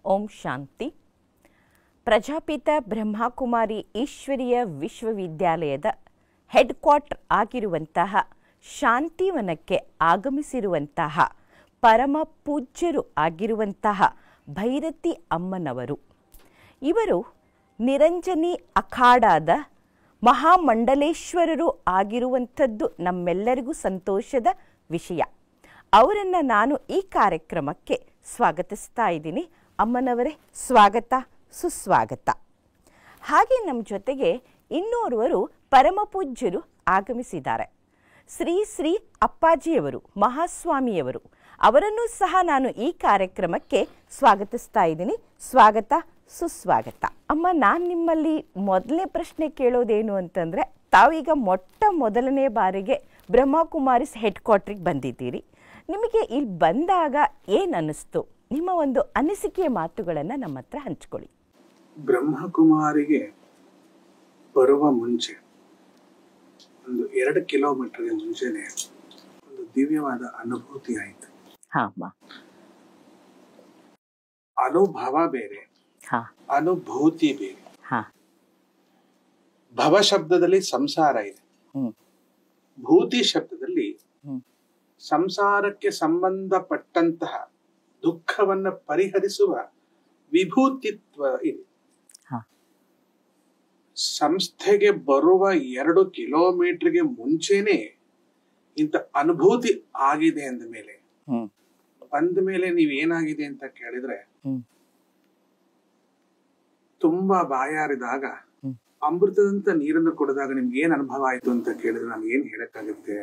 ಓಂ ಶಾಂತಿ. ಪ್ರಜಾಪಿತ ಬ್ರಹ್ಮಕುಮಾರಿ ಈಶ್ವರೀಯ ವಿಶ್ವವಿದ್ಯಾಲಯದ head quarter ಆಗಿರುವಂತಹ ಶಾಂತಿವನಕ್ಕೆ ಆಗಮಿಸಿರುವಂತಹ ಪರಮ ಪೂಜ್ಯರು ಆಗಿರುವಂತಹ ಭೈರತಿ ಅಮ್ಮನವರು. ಇವರು ನಿರಂಜನಿ ಅಖಾಡಾದ ಮಹಾಮಂಡಲೇಶ್ವರರು ಆಗಿರುವಂಥದ್ದು ನಮ್ಮೆಲ್ಲರಿಗೂ ಸಂತೋಷದ ವಿಷಯ. ಅವರನ್ನು ನಾನು ಈ ಕಾರ್ಯಕ್ರಮಕ್ಕೆ ಸ್ವಾಗತಿಸ್ತಾ ಇದ್ದೀನಿ. ಅಮ್ಮನವರೇ, ಸ್ವಾಗತ, ಸುಸ್ವಾಗತ. ಹಾಗೆ ನಮ್ಮ ಜೊತೆಗೆ ಇನ್ನೋರ್ವರು ಪರಮಪೂಜ್ಯರು ಆಗಮಿಸಿದ್ದಾರೆ. ಶ್ರೀ ಶ್ರೀ ಅಪ್ಪಾಜಿಯವರು, ಮಹಾಸ್ವಾಮಿಯವರು. ಅವರನ್ನು ಸಹ ನಾನು ಈ ಕಾರ್ಯಕ್ರಮಕ್ಕೆ ಸ್ವಾಗತಿಸ್ತಾ ಇದ್ದೀನಿ. ಸ್ವಾಗತ, ಸುಸ್ವಾಗತ. ಅಮ್ಮ, ನಾನು ನಿಮ್ಮಲ್ಲಿ ಮೊದಲನೇ ಪ್ರಶ್ನೆ ಕೇಳೋದೇನು ಅಂತಂದರೆ, ತಾವೀಗ ಮೊದಲನೇ ಬಾರಿಗೆ ಬ್ರಹ್ಮಕುಮಾರಿಸ್ ಹೆಡ್ ಕ್ವಾರ್ಟ್ರಿಗೆ ಬಂದಿದ್ದೀರಿ. ನಿಮಗೆ ಇಲ್ಲಿ ಬಂದಾಗ ಏನು ಅನ್ನಿಸ್ತು? ನಿಮ್ಮ ಒಂದು ಅನಿಸಿಕೆಯ ಮಾತುಗಳನ್ನು ನಮ್ಮ ಹತ್ರ ಹಂಚ್ಕೊಳ್ಳಿ. ಬ್ರಹ್ಮಕುಮಾರಿಗೆ ಬರುವ ಮುಂಚೆ ಒಂದು 2 ಕಿಲೋಮೀಟರ್ಗೆ ಮುಂಚೆನೆ ಒಂದು ದಿವ್ಯವಾದ ಅನುಭೂತಿ ಆಯಿತು. ಅನುಭವ ಬೇರೆ, ಅನುಭೂತಿ ಬೇರೆ. ಭವ ಶಬ್ದದಲ್ಲಿ ಸಂಸಾರ ಇದೆ, ಭೂತಿ ಶಬ್ದದಲ್ಲಿ ಸಂಸಾರಕ್ಕೆ ಸಂಬಂಧಪಟ್ಟಂತಹ ದುಃಖವನ್ನ ಪರಿಹರಿಸುವ ವಿಭೂತಿತ್ವ ಇದೆ. ಸಂಸ್ಥೆಗೆ ಬರುವ 2 ಕಿಲೋಮೀಟರ್ಗೆ ಮುಂಚೆನೆ ಇಂಥ ಅನುಭೂತಿ ಆಗಿದೆ ಅಂದ ಮೇಲೆ, ಬಂದ ಮೇಲೆ ನೀವೇನಾಗಿದೆ ಅಂತ ಕೇಳಿದ್ರೆ, ತುಂಬಾ ಬಾಯಾರಿದಾಗ ಅಮೃತದಂತ ನೀರನ್ನು ಕುಡಿದಾಗ ನಿಮ್ಗೆ ಏನ್ ಅನುಭವ ಆಯ್ತು ಅಂತ ಕೇಳಿದ್ರೆ ನಾನು ಏನ್ ಹೇಳಕ್ಕಾಗುತ್ತೆ?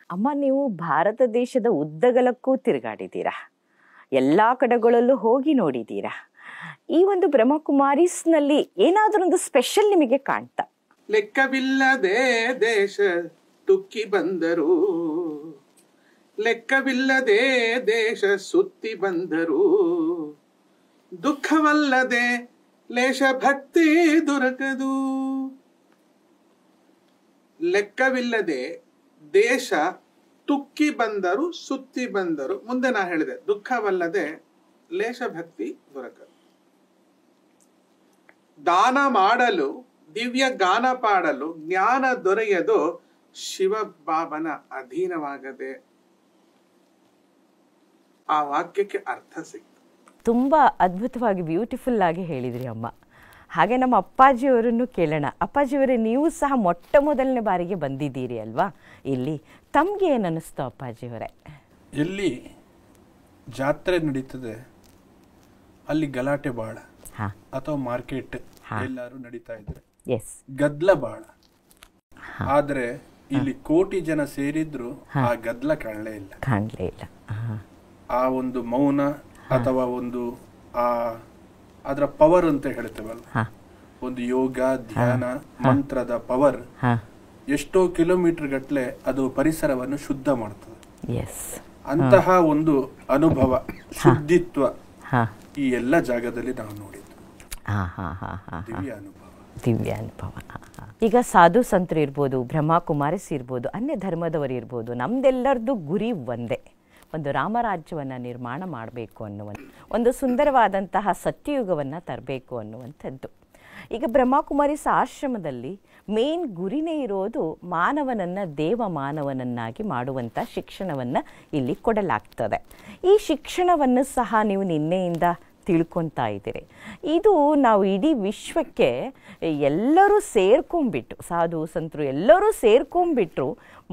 ಅಮ್ಮ, ನೀವು ಭಾರತ ದೇಶದ ಉದ್ದಗಲಕ್ಕೂ ತಿರುಗಾಡಿದ್ದೀರಾ, ಎಲ್ಲಾ ಕಡೆಗಳಲ್ಲೂ ಹೋಗಿ ನೋಡಿದ್ದೀರಾ. ಈ ಒಂದು ಬ್ರಹ್ಮಕುಮಾರಿಸ್ನಲ್ಲಿ ಏನಾದ್ರೂ ಒಂದು ಸ್ಪೆಷಲ್ ನಿಮಗೆ ಕಾಣ್ತಾ? ಲೆಕ್ಕವಿಲ್ಲದೆ ದೇಶ ತುಕ್ಕಿ ಬಂದರು, ಲೆಕ್ಕವಿಲ್ಲದೆ ದೇಶ ಸುತ್ತಿ ಬಂದರು, ದುಃಖವಲ್ಲದೆ ಲೇಷ ಭಕ್ತಿ ದೊರಕದು. ಲೆಕ್ಕವಿಲ್ಲದೆ ದೇಶ ತುಕ್ಕಿ ಬಂದರು, ಸುತ್ತಿ ಬಂದರು. ಮುಂದೆ ನಾ ಹೇಳಿದೆ, ದುಃಖವಲ್ಲದೆ ಲೇಷ ಭಕ್ತಿ ದೊರಕದು. ದಾನ ಮಾಡಲು ದಿವ್ಯ ಗಾನ ಪಾಡಲು ಜ್ಞಾನ ದೊರೆಯದು, ಶಿವ ಬಾಬನ ಅಧೀನವಾಗದೆ. ಆ ವಾಕ್ಯಕ್ಕೆ ಅರ್ಥ ಸಿಕ್ತು. ತುಂಬಾ ಅದ್ಭುತವಾಗಿ, ಬ್ಯೂಟಿಫುಲ್ ಆಗಿ ಹೇಳಿದ್ರಿ ಅಮ್ಮ. ಹಾಗೆ ನಮ್ಮ ಅಪ್ಪಾಜಿಯವರನ್ನು ಕೇಳೋಣ. ಅಪ್ಪಾಜಿಯವರೇ, ನೀವು ಸಹ ಮೊದಲನೇ ಬಾರಿಗೆ ಬಂದಿದ್ದೀರಿ ಅಲ್ವಾ ಇಲ್ಲಿ? ತಮ್ಗೆ ಏನು ಅನ್ನಿಸ್ತು ಅಪ್ಪಾಜಿಯವರೇ? ಎಲ್ಲಿ ಜಾತ್ರೆ ನಡೀತದೆ ಅಲ್ಲಿ ಗಲಾಟೆ ಬಾಳ, ಅಥವಾ ಮಾರ್ಕೆಟ್ ಎಲ್ಲಾರು ನಡೀತಾ ಇದ್ರೆ ಗದ್ಲ ಬಾಳ. ಆದ್ರೆ ಇಲ್ಲಿ ಕೋಟಿ ಜನ ಸೇರಿದ್ರು ಆ ಗದ್ಲ ಕಾಣಲೇ ಇಲ್ಲ. ಆ ಒಂದು ಮೌನ ಅಥವಾ ಒಂದು ಅದರ ಪವರ್ ಅಂತ ಹೇಳ್ತೇವಲ್ಲ, ಒಂದು ಯೋಗ ಧ್ಯಾನ ಮಂತ್ರದ ಪವರ್ ಎಷ್ಟೋ ಕಿಲೋಮೀಟರ್ ಗಟ್ಲೆ ಅದು ಪರಿಸರವನ್ನು ಶುದ್ಧ ಮಾಡ್ತದೆ. ಅಂತಹ ಒಂದು ಅನುಭವ, ಶುದ್ಧಿತ್ವ ಈ ಎಲ್ಲ ಜಾಗದಲ್ಲಿ ನಾವು ನೋಡಿದ್ದು ದಿವ್ಯ ಅನುಭವ. ಈಗ ಸಾಧು ಸಂತರು ಇರ್ಬೋದು, ಬ್ರಹ್ಮಕುಮಾರಿಸ್ ಇರ್ಬೋದು, ಅನ್ಯ ಧರ್ಮದವರು ಇರ್ಬೋದು, ನಮ್ದೆಲ್ಲರದ್ದು ಗುರಿ ಒಂದೇ, ಒಂದು ರಾಮರಾಜ್ಯವನ್ನು ನಿರ್ಮಾಣ ಮಾಡಬೇಕು ಒಂದು ಸುಂದರವಾದಂತಹ ಸತ್ಯಯುಗವನ್ನು ತರಬೇಕು ಅನ್ನುವಂಥದ್ದು. ಈಗ ಬ್ರಹ್ಮಕುಮಾರಿಸ್ ಆಶ್ರಮದಲ್ಲಿ ಮೇನ್ ಗುರಿನೇ ಇರೋದು ಮಾನವನನ್ನು ದೇವ ಮಾನವನನ್ನಾಗಿ ಮಾಡುವಂಥ ಶಿಕ್ಷಣವನ್ನು ಇಲ್ಲಿ ಕೊಡಲಾಗ್ತದೆ. ಈ ಶಿಕ್ಷಣವನ್ನು ಸಹ ನೀವು ನಿನ್ನೆಯಿಂದ ತಿಳ್ಕೊತಾ ಇದ್ದೀರಿ. ಇದು ನಾವು ಇಡೀ ವಿಶ್ವಕ್ಕೆ ಎಲ್ಲರೂ ಸೇರ್ಕೊಂಡ್ಬಿಟ್ಟು, ಸಾಧು ಸಂತರು ಎಲ್ಲರೂ ಸೇರ್ಕೊಂಡ್ಬಿಟ್ರು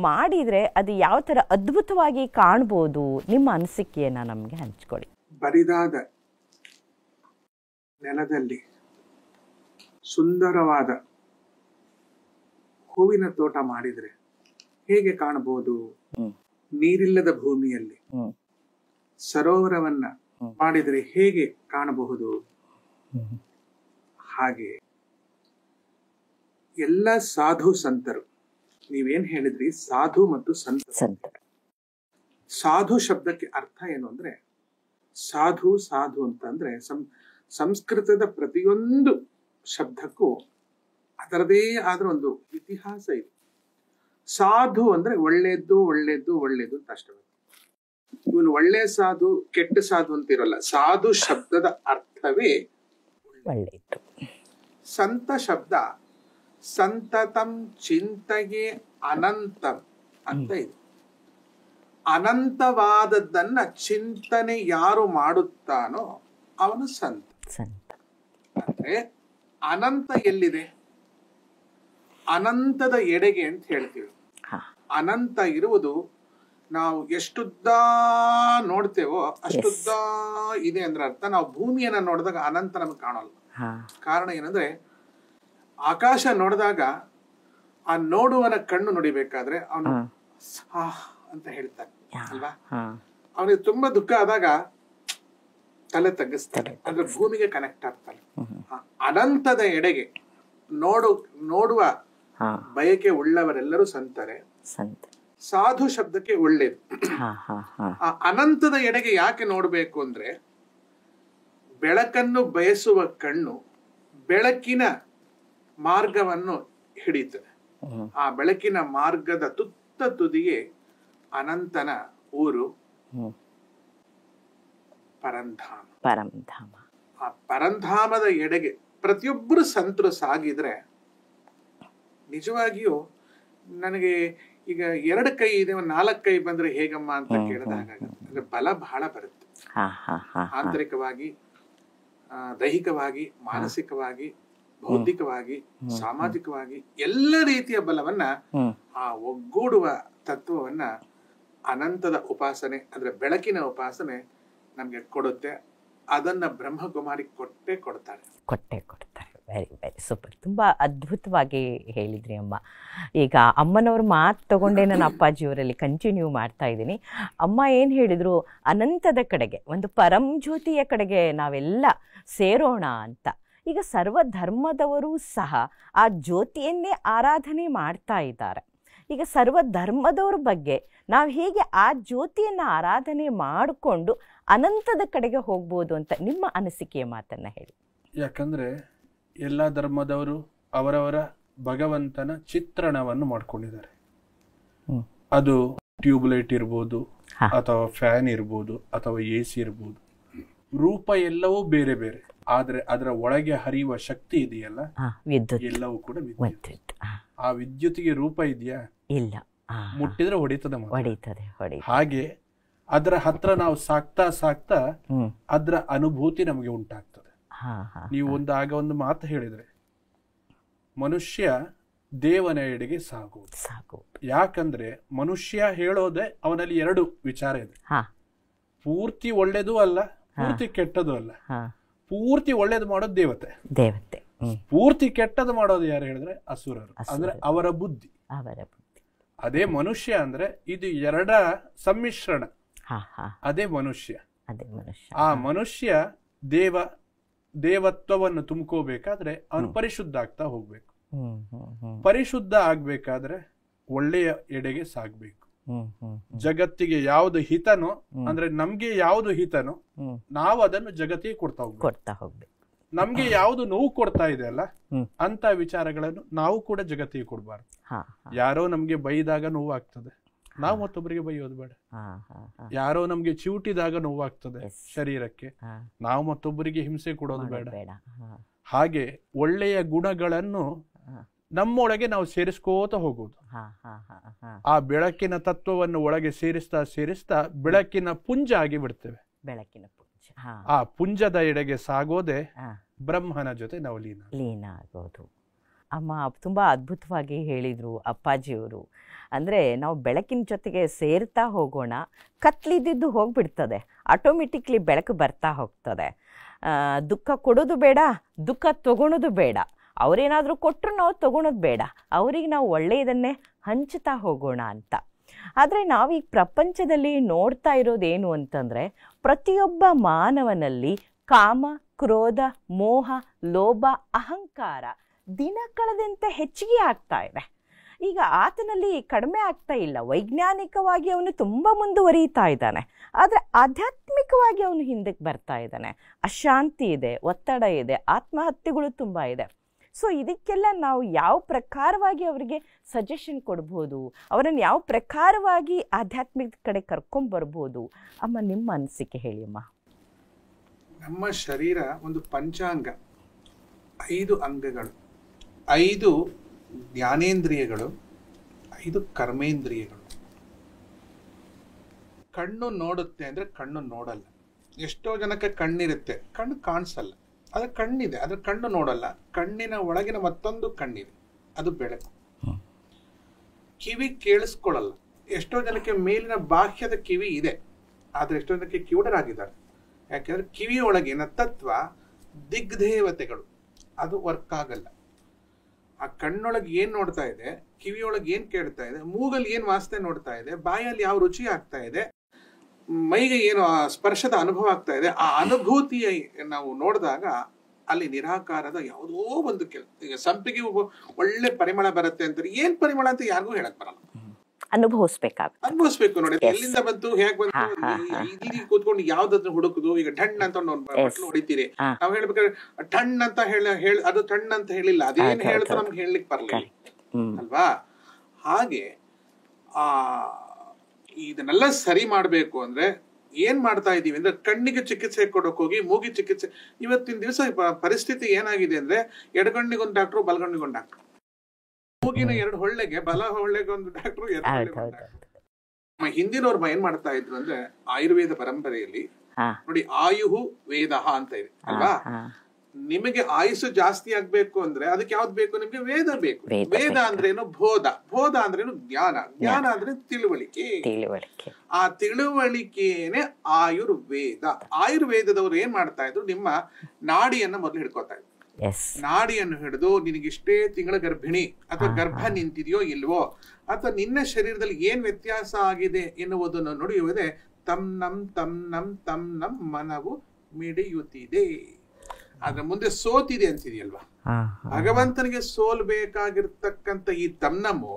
ಮಾಡಿದರೆ ಅದು ಯಾವ ಥರ ಅದ್ಭುತವಾಗಿ ಕಾಣ್ಬೋದು? ನಿಮ್ಮ ಅನಿಸಿಕೆಯನ್ನು ನಮಗೆ ಹಂಚ್ಕೊಳ್ಳಿ. ಬರಿದಾದ ನೆಲದಲ್ಲಿ ಸುಂದರವಾದ ಹೂವಿನ ತೋಟ ಮಾಡಿದರೆ ಹೇಗೆ ಕಾಣಬಹುದು? ನೀರಿಲ್ಲದ ಭೂಮಿಯಲ್ಲಿ ಸರೋವರವನ್ನ ಮಾಡಿದರೆ ಹೇಗೆ ಕಾಣಬಹುದು? ಹಾಗೆ ಎಲ್ಲ ಸಾಧು ಸಂತರು, ನೀವೇನ್ ಹೇಳಿದ್ರಿ, ಸಾಧು ಮತ್ತು ಸಂತರು. ಸಾಧು ಶಬ್ದಕ್ಕೆ ಅರ್ಥ ಏನು ಅಂದ್ರೆ, ಸಾಧು ಅಂತಂದ್ರೆ ಸಂಸ್ಕೃತದ ಪ್ರತಿಯೊಂದು ಶಬ್ದಕ್ಕೂ ಅದರದೇ ಆದ ಒಂದು ಇತಿಹಾಸ ಇದೆ. ಸಾಧು ಅಂದ್ರೆ ಒಳ್ಳೆದ್ದು ಅಂತ ಅಷ್ಟೇ. ಇವನು ಒಳ್ಳೆ ಸಾಧು ಕೆಟ್ಟ ಸಾಧು ಅಂತಿರಲ್ಲ. ಸಾಧು ಶಬ್ದದ ಅರ್ಥವೇ ಒಳ್ಳೆಯಿತು. ಸಂತ ಶಬ್ದ ಸಂತತಂ ಚಿಂತೆಗೆ ಅನಂತಂ ಅಂತ ಇದೆ. ಅನಂತವಾದದ್ದನ್ನ ಚಿಂತನೆ ಯಾರು ಮಾಡುತ್ತಾನೋ ಅವನು ಸಂತ. ಅಂದ್ರೆ ಅನಂತ ಎಲ್ಲಿದೆ? ಅನಂತದ ಎಡೆಗೆ ಅಂತ ಹೇಳ್ತೀವಿ. ಅನಂತ ಇರುವುದು ನಾವು ಎಷ್ಟುದ್ದ ನೋಡ್ತೇವೋ ಅಷ್ಟುದ್ದ ಇದೆ ಅಂದ್ರೆ ಅರ್ಥ. ನಾವು ಭೂಮಿಯನ್ನ ನೋಡಿದಾಗ ಅನಂತ ನಮ್ಗೆ ಕಾಣಲ್ಲ. ಕಾರಣ ಏನಂದ್ರೆ ಆಕಾಶ ನೋಡಿದಾಗ ಆ ನೋಡುವನ ಕಣ್ಣು ನೋಡಿಬೇಕಾದ್ರೆ ಅವನು ಅಂತ ಹೇಳ್ತಾನೆ ಅಲ್ವಾ. ಅವನಿಗೆ ತುಂಬಾ ದುಃಖ ಆದಾಗ ತಲೆ ತಗ್ಗಿಸ್ತಾನೆ, ಅಂದ್ರೆ ಭೂಮಿಗೆ ಕನೆಕ್ಟ್ ಆಗ್ತಾನೆ. ಅನಂತದ ಎಡೆಗೆ ನೋಡುವ ಬಯಕೆ ಉಳ್ಳವರೆಲ್ಲರೂ ಸಂತರೆ. ಸಾಧು ಶಬ್ದಕ್ಕೆ ಒಳ್ಳೇದು. ಆ ಅನಂತದ ಎಡೆಗೆ ಯಾಕೆ ನೋಡ್ಬೇಕು ಅಂದ್ರೆ ಬೆಳಕನ್ನು ಬಯಸುವ ಕಣ್ಣು ಬೆಳಕಿನ ಮಾರ್ಗವನ್ನು ಹಿಡಿತದೆ. ಆ ಬೆಳಕಿನ ಮಾರ್ಗದ ತುತ್ತ ತುದಿಗೆ ಅನಂತನ ಊರು ಪರಂಧಾಮ. ಆ ಪರಂಧಾಮದ ಎಡೆಗೆ ಪ್ರತಿಯೊಬ್ಬರು ಸಂತರು ಸಾಗಿದ್ರೆ ನಿಜವಾಗಿಯೂ ನನಗೆ ಈಗ 2 ಕೈ ಇದೆ, 4 ಕೈ ಬಂದ್ರೆ ಹೇಗಮ್ಮ ಅಂತ ಕೇಳಿದಾಗ ಅಂದ್ರೆ ಬಲ ಬಹಳ ಬರುತ್ತೆ. ಆಂತರಿಕವಾಗಿ, ದೈಹಿಕವಾಗಿ, ಮಾನಸಿಕವಾಗಿ, ಬೌದ್ಧಿಕವಾಗಿ, ಸಾಮಾಜಿಕವಾಗಿ ಎಲ್ಲ ರೀತಿಯ ಬಲವನ್ನ ಆ ಒಗ್ಗೂಡುವ ತತ್ವವನ್ನ ಅನಂತದ ಉಪಾಸನೆ ಅಂದ್ರೆ ಬೆಳಕಿನ ಉಪಾಸನೆ ನಮ್ಗೆ ಕೊಡುತ್ತೆ. ಅದನ್ನ ಬ್ರಹ್ಮಕುಮಾರಿ ಕೊಟ್ಟೆ ಕೊಡ್ತಾರೆ. Very very super. ತುಂಬ ಅದ್ಭುತವಾಗಿ ಹೇಳಿದ್ರಿ ಅಮ್ಮ. ಈಗ ಅಮ್ಮನವ್ರ ಮಾತು ತಗೊಂಡೇ ನಾನು ಅಪ್ಪಾಜಿಯವರಲ್ಲಿ ಕಂಟಿನ್ಯೂ ಮಾಡ್ತಾ ಇದ್ದೀನಿ. ಅಮ್ಮ ಏನು ಹೇಳಿದರು, ಅನಂತದ ಕಡೆಗೆ, ಒಂದು ಪರಂಜ್ಯೋತಿಯ ಕಡೆಗೆ ನಾವೆಲ್ಲ ಸೇರೋಣ ಅಂತ. ಈಗ ಸರ್ವಧರ್ಮದವರು ಸಹ ಆ ಜ್ಯೋತಿಯನ್ನೇ ಆರಾಧನೆ ಮಾಡ್ತಾ ಇದ್ದಾರೆ. ಈಗ ಸರ್ವಧರ್ಮದವ್ರ ಬಗ್ಗೆ ನಾವು ಹೇಗೆ ಆ ಜ್ಯೋತಿಯನ್ನು ಆರಾಧನೆ ಮಾಡಿಕೊಂಡು ಅನಂತದ ಕಡೆಗೆ ಹೋಗ್ಬೋದು ಅಂತ ನಿಮ್ಮ ಅನಿಸಿಕೆಯ ಮಾತನ್ನು ಹೇಳಿ. ಯಾಕಂದರೆ ಎಲ್ಲ ಧರ್ಮದವರು ಅವರವರ ಭಗವಂತನ ಚಿತ್ರಣವನ್ನು ಮಾಡ್ಕೊಂಡಿದ್ದಾರೆ. ಅದು ಟ್ಯೂಬ್ಲೈಟ್ ಇರ್ಬೋದು, ಅಥವಾ ಫ್ಯಾನ್ ಇರ್ಬೋದು, ಅಥವಾ AC ಇರ್ಬೋದು. ರೂಪ ಎಲ್ಲವೂ ಬೇರೆ ಬೇರೆ, ಆದರೆ ಅದರ ಒಳಗೆ ಹರಿಯುವ ಶಕ್ತಿ ಇದೆಯಲ್ಲ, ಎಲ್ಲವೂ ಕೂಡ ವಿದ್ಯುತ್. ಆ ವಿದ್ಯುತ್ತಿಗೆ ರೂಪ ಇದೆಯಾ? ಇಲ್ಲ. ಮುಟ್ಟಿದ್ರೆ ಹೊಡಿತದೆ. ಹಾಗೆ ಅದರ ಹತ್ರ ನಾವು ಸಾಕ್ತಾ ಸಾಕ್ತಾ ಅದರ ಅನುಭೂತಿ ನಮಗೆ ಉಂಟಾಗ್ತದೆ. ನೀವು ಒಂದು ಮಾತು ಹೇಳಿದ್ರೆ, ಮನುಷ್ಯ ದೇವನ ಎಡೆಗೆ ಸಾಗುವುದು. ಯಾಕಂದ್ರೆ ಮನುಷ್ಯ ಹೇಳೋದೆ ಅವನಲ್ಲಿ 2 ವಿಚಾರ ಇದೆ. ಪೂರ್ತಿ ಒಳ್ಳೇದು ಅಲ್ಲ, ಪೂರ್ತಿ ಕೆಟ್ಟದು ಅಲ್ಲ. ಪೂರ್ತಿ ಒಳ್ಳೇದು ಮಾಡೋದು ದೇವತೆ. ಪೂರ್ತಿ ಕೆಟ್ಟದು ಮಾಡೋದು ಯಾರು ಹೇಳಿದ್ರೆ ಅಸುರರು, ಅಂದ್ರೆ ಅವರ ಬುದ್ಧಿ. ಅದೇ ಮನುಷ್ಯ ಅಂದ್ರೆ ಇದು 2ರ ಸಮ್ಮಿಶ್ರಣ. ಅದೇ ಮನುಷ್ಯ. ಆ ಮನುಷ್ಯ ದೇವತ್ವವನ್ನು ತುಂಬ್ಕೋಬೇಕಾದ್ರೆ ಅವನು ಪರಿಶುದ್ಧ ಆಗ್ತಾ ಹೋಗ್ಬೇಕು. ಪರಿಶುದ್ಧ ಆಗ್ಬೇಕಾದ್ರೆ ಒಳ್ಳೆಯ ಎಡೆಗೆ ಸಾಗ್ಬೇಕು. ಜಗತ್ತಿಗೆ ಯಾವುದು ಹಿತನೋ, ಅಂದ್ರೆ ನಮ್ಗೆ ಯಾವುದು ಹಿತನೋ ನಾವು ಅದನ್ನು ಜಗತ್ತಿಗೆ ಕೊಡ್ತಾ ಹೋಗ್ಬೇಕು. ನಮ್ಗೆ ಯಾವುದು ನೋವು ಕೊಡ್ತಾ ಇದೆ ಅಲ್ಲ, ಅಂತ ವಿಚಾರಗಳನ್ನು ನಾವು ಕೂಡ ಜಗತ್ತಿಗೆ ಕೊಡ್ಬಾರ್ದು. ಯಾರೋ ನಮ್ಗೆ ಬೈದಾಗ ನೋವಾಗ್ತದೆ, ನಾವು ಮತ್ತೊಬ್ಬರಿಗೆ ಬೈಯೋದು ಬೇಡ. ಯಾರೋ ನಮ್ಗೆ ಚಿವುಟಿದಾಗ ನೋವಾಗ್ತದೆ ಶರೀರಕ್ಕೆ, ನಾವು ಮತ್ತೊಬ್ಬರಿಗೆ ಹಿಂಸೆ ಕೊಡೋದು ಬೇಡ. ಹಾಗೆ ಒಳ್ಳೆಯ ಗುಣಗಳನ್ನು ನಮ್ಮೊಳಗೆ ನಾವು ಸೇರಿಸ್ಕೋತ ಹೋಗುದು. ಆ ಬೆಳಕಿನ ತತ್ವವನ್ನು ಒಳಗೆ ಸೇರಿಸ್ತಾ ಬೆಳಕಿನ ಪುಂಜ ಆಗಿ ಬಿಡ್ತೇವೆ. ಆ ಪುಂಜದ ಎಡೆಗೆ ಸಾಗೋದೆ ಬ್ರಹ್ಮನ ಜೊತೆ ನಾವು ಲೀನ ಆಗೋದು. ಅಮ್ಮ ತುಂಬ ಅದ್ಭುತವಾಗಿ ಹೇಳಿದರು ಅಪ್ಪಾಜಿಯವರು. ಅಂದರೆ ನಾವು ಬೆಳಕಿನ ಜೊತೆಗೆ ಸೇರ್ತಾ ಹೋಗೋಣ, ಕತ್ಲಿದ್ದು ಹೋಗ್ಬಿಡ್ತದೆ, ಆಟೋಮೆಟಿಕ್ಲಿ ಬೆಳಕು ಬರ್ತಾ ಹೋಗ್ತದೆ. ದುಃಖ ಕೊಡೋದು ಬೇಡ, ದುಃಖ ತಗೊಳೋದು ಬೇಡ. ಅವರೇನಾದರೂ ಕೊಟ್ಟರು ನಾವು ತಗೊಳೋದು ಬೇಡ, ಅವ್ರಿಗೆ ನಾವು ಒಳ್ಳೆಯದನ್ನೇ ಹಂಚ್ತಾ ಹೋಗೋಣ ಅಂತ. ಆದರೆ ನಾವೀಗ ಪ್ರಪಂಚದಲ್ಲಿ ನೋಡ್ತಾ ಇರೋದೇನು ಅಂತಂದರೆ, ಪ್ರತಿಯೊಬ್ಬ ಮಾನವನಲ್ಲಿ ಕಾಮ, ಕ್ರೋಧ, ಮೋಹ, ಲೋಭ, ಅಹಂಕಾರ ದಿನ ಕಳೆದಂತೆ ಹೆಚ್ಚಿಗೆ ಆಗ್ತಾ ಇದೆ. ಈಗ ಆತನಲ್ಲಿ ಕಡಿಮೆ ಆಗ್ತಾ ಇಲ್ಲ. ವೈಜ್ಞಾನಿಕವಾಗಿ ಅವನು ತುಂಬ ಮುಂದುವರಿಯುತ್ತಾ ಇದ್ದಾನೆ, ಆದರೆ ಆಧ್ಯಾತ್ಮಿಕವಾಗಿ ಅವನು ಹಿಂದಕ್ಕೆ ಬರ್ತಾ ಇದ್ದಾನೆ. ಅಶಾಂತಿ ಇದೆ, ಒತ್ತಡ ಇದೆ, ಆತ್ಮಹತ್ಯೆಗಳು ತುಂಬ ಇದೆ. ಸೊ ಇದಕ್ಕೆಲ್ಲ ನಾವು ಯಾವ ಪ್ರಕಾರವಾಗಿ ಅವರಿಗೆ ಸಜೆಷನ್ ಕೊಡ್ಬೋದು, ಅವರನ್ನು ಯಾವ ಪ್ರಕಾರವಾಗಿ ಆಧ್ಯಾತ್ಮಿಕ ಕಡೆ ಕರ್ಕೊಂಬರ್ಬೋದು ಅಮ್ಮ, ನಿಮ್ಮ ಅನಿಸಿಕೆ ಹೇಳಿ ಅಮ್ಮ. ನಮ್ಮ ಶರೀರ ಒಂದು ಪಂಚಾಂಗ, 5 ಅಂಗಗಳು, 5 ಜ್ಞಾನೇಂದ್ರಿಯಗಳು, 5 ಕರ್ಮೇಂದ್ರಿಯಗಳು. ಕಣ್ಣು ನೋಡುತ್ತೆ ಅಂದ್ರೆ ಕಣ್ಣು ನೋಡಲ್ಲ. ಎಷ್ಟೋ ಜನಕ್ಕೆ ಕಣ್ಣಿರುತ್ತೆ, ಕಣ್ಣು ಕಾಣಿಸಲ್ಲ. ಅದ್ರ ಕಣ್ಣಿದೆ, ಅದ್ರ ಕಣ್ಣು ನೋಡಲ್ಲ. ಕಣ್ಣಿನ ಒಳಗಿನ ಮತ್ತೊಂದು ಕಣ್ಣಿದೆ, ಅದು ಬೆಳಕು. ಕಿವಿ ಕೇಳಿಸ್ಕೊಳ್ಳಲ್ಲ. ಎಷ್ಟೋ ಜನಕ್ಕೆ ಮೇಲಿನ ಬಾಹ್ಯದ ಕಿವಿ ಇದೆ, ಆದ್ರೆ ಎಷ್ಟೋ ಜನಕ್ಕೆ ಕಿವುಡರಾಗಿದ್ದಾರೆ. ಯಾಕೆಂದ್ರೆ ಕಿವಿಯೊಳಗಿನ ತತ್ವ ದಿಗ್ದೇವತೆಗಳು, ಅದು ವರ್ಕ್ ಆಗಲ್ಲ. ಆ ಕಣ್ಣೊಳಗೆ ಏನ್ ನೋಡ್ತಾ ಇದೆ, ಕಿವಿಯೊಳಗೆ ಏನ್ ಕೇಳ್ತಾ ಇದೆ, ಮೂಗಲ್ಲಿ ಏನ್ ವಾಸನೆ ನೋಡ್ತಾ ಇದೆ, ಬಾಯಲ್ಲಿ ಯಾವ ರುಚಿ ಆಗ್ತಾ ಇದೆ, ಮೈಗೆ ಏನು ಆ ಸ್ಪರ್ಶದ ಅನುಭವ ಆಗ್ತಾ ಇದೆ, ಆ ಅನುಭೂತಿಯ ನಾವು ನೋಡಿದಾಗ ಅಲ್ಲಿ ನಿರಾಕಾರದ ಯಾವುದೋ ಒಂದು ಈಗ ಸಂಪಿಗೆ ಒಳ್ಳೆ ಪರಿಮಳ ಬರುತ್ತೆ ಅಂತಾರೆ. ಏನ್ ಪರಿಮಳ ಅಂತ ಯಾರಿಗೂ ಹೇಳಕ್ ಬರಲ್ಲ, ಅನುಭವಿಸ್ಬೇಕು. ನೋಡಿ ಎಲ್ಲಿಂದ ಬಂತು, ಹೇಗ್ ಬಂತು, ಇಲ್ಲಿ ಕೂತ್ಕೊಂಡು ಯಾವ್ದಾದ್ರು ಹುಡುಕುದು. ಈಗ ಠಣ್ ಅಂತ ಬಟ್ಲು ಹೊಡಿತೀರಿ, ನಾವ್ ಹೇಳ್ಬೇಕಾದ್ರೆ ಠಣ್ ಅಂತ ಅದು ಠಣ್ ಅಂತ ಹೇಳಿಲ್ಲ, ಅದೇನ್ ಹೇಳ್ತಾ ನಮ್ಗೆ ಹೇಳಲಿಕ್ಕೆ ಬರಲಿಲ್ಲ ಅಲ್ವಾ? ಹಾಗೆ ಇದನ್ನೆಲ್ಲ ಸರಿ ಮಾಡ್ಬೇಕು ಅಂದ್ರೆ ಏನ್ ಮಾಡ್ತಾ ಇದೀವಿ ಅಂದ್ರೆ, ಕಣ್ಣಿಗೆ ಚಿಕಿತ್ಸೆ ಕೊಡಕ್ ಹೋಗಿ ಮೂಗಿ ಚಿಕಿತ್ಸೆ. ಇವತ್ತಿನ ದಿವಸ ಪರಿಸ್ಥಿತಿ ಏನಾಗಿದೆ ಅಂದ್ರೆ, ಎಡಗಣ್ಣಿಗೊಂದು ಡಾಕ್ಟ್ರು, ಬಲಗಣ್ಣಿಗೊಂದು ಡಾಕ್ಟ್ರು. ಮೂಗಿನ 2 ಹೊಳ್ಳೆಗೆ, ಬಲ ಹೊಳ್ಳೆಗೆ ಒಂದು ಡಾಕ್ಟ್ರು, ನಮ್ಮ ಹಿಂದಿನವ್ರು ಏನ್ ಮಾಡ್ತಾ ಇದ್ರು ಅಂದ್ರೆ, ಆಯುರ್ವೇದ ಪರಂಪರೆಯಲ್ಲಿ ನೋಡಿ, ಆಯುಹು ವೇದ ಅಂತ ಇದೆ ಅಲ್ವಾ? ನಿಮಗೆ ಆಯುಸ್ಸು ಜಾಸ್ತಿ ಆಗ್ಬೇಕು ಅಂದ್ರೆ ಅದಕ್ಕೆ ಯಾವ್ದು ಬೇಕು? ನಿಮ್ಗೆ ವೇದ ಬೇಕು. ವೇದ ಅಂದ್ರೇನು? ಬೋಧ ಅಂದ್ರೇನು? ಜ್ಞಾನ ಅಂದ್ರೆ ತಿಳುವಳಿಕೆ. ಆ ತಿಳುವಳಿಕೆನೆ ಆಯುರ್ವೇದ. ಆಯುರ್ವೇದದವರು ಏನ್ ಮಾಡ್ತಾ ಇದ್ರು, ನಿಮ್ಮ ನಾಡಿಯನ್ನ ಮೊದಲು ಹಿಡ್ಕೋತಾ ಇದ್ರು. ನಾಡಿಯನ್ನು ಹಿಡಿದು, ನಿನಗಿಷ್ಟೇ ತಿಂಗಳ ಗರ್ಭಿಣಿ ಅಥವಾ ಗರ್ಭ ನಿಂತಿದೆಯೋ ಇಲ್ವೋ, ಅಥವಾ ನಿನ್ನ ಶರೀರದಲ್ಲಿ ಏನ್ ವ್ಯತ್ಯಾಸ ಆಗಿದೆ ಎನ್ನುವುದನ್ನು ನುಡಿಯುವುದೇ ತಮ್ ನಮ್ ಮನವು ಮಿಡಿಯುತ್ತಿದೆ. ಆದ್ರೆ ಮುಂದೆ ಸೋತಿದೆ ಅಂತಿದೆಯಲ್ವಾ? ಭಗವಂತನಿಗೆ ಸೋಲ್ಬೇಕಾಗಿರ್ತಕ್ಕಂಥ ಈ ತಮ್ನಮ್ಮು